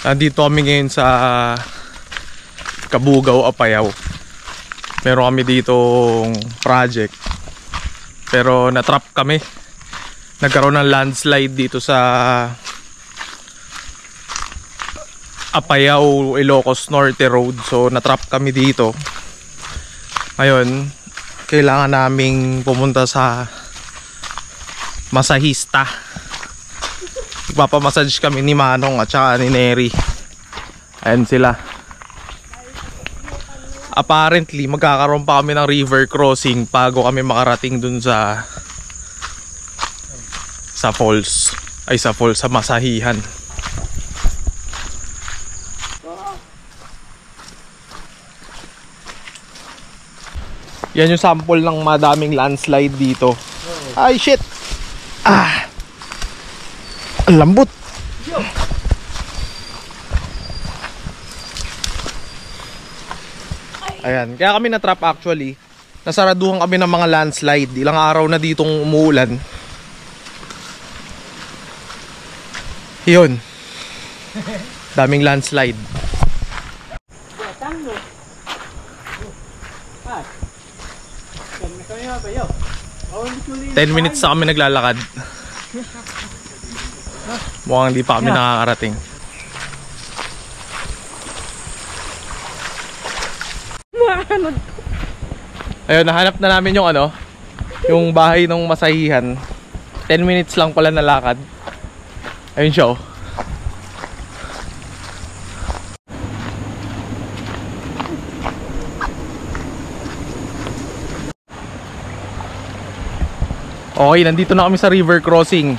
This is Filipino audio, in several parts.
Nandito kami ngayon sa Kabugaw, Apayao. Meron kami ditong project. Pero natrap kami. Nagkaroon ng landslide dito sa Apayao, Ilocos Norte Road. So natrap kami dito. Ngayon, kailangan naming pumunta sa masahista. Ipapamassage kami ni Manong at saka ni Neri. Ayan sila. Apparently magkakaroon pa kami ng river crossing bago kami makarating dun sa falls. Ay, sa falls, sa masahihan. Yan yung sample ng madaming landslide dito. Ay shit. Ang lambot. Ayan, kaya kami na-trap actually. Nasaraduhan kami ng mga landslide. Ilang araw na ditong umuulan. Yun. Daming landslide. 10 minutes na kami naglalakad. Mukhang hindi pa kami nakakarating. Ayun, nahanap na namin yung yung bahay ng masahihan. 10 minutes lang pala na lakad. Ayun siya, oh. Okay, nandito na kami sa river crossing.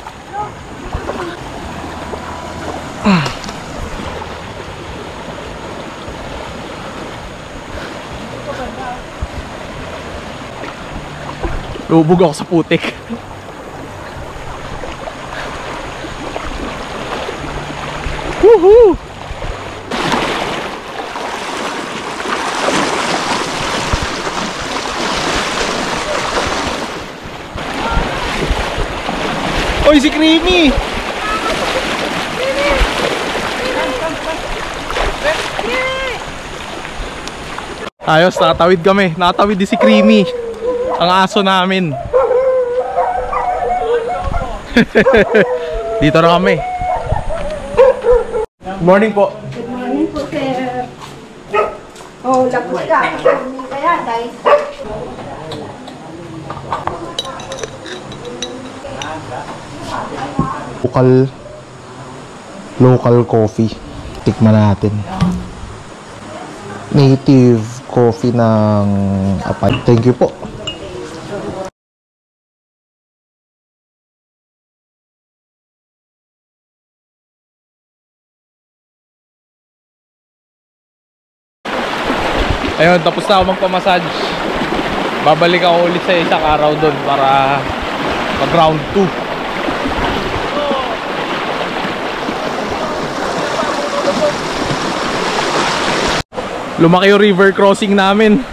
Lubog ako sa putik. Woohoo! Oy, si Creamy! Ayos, nakatawid kami. Nakatawid din si Creamy, ang aso namin. Dito na kami. Good morning po. Good morning po, sir. Oh, lapos ka. Kaya, guys. Local coffee. Tikman natin. Native coffee ng Apay. Thank you po. Ayun, tapos na ako magpamassage. Babalik ako ulit sa isang araw doon para mag round 2. Lumaki yung river crossing namin.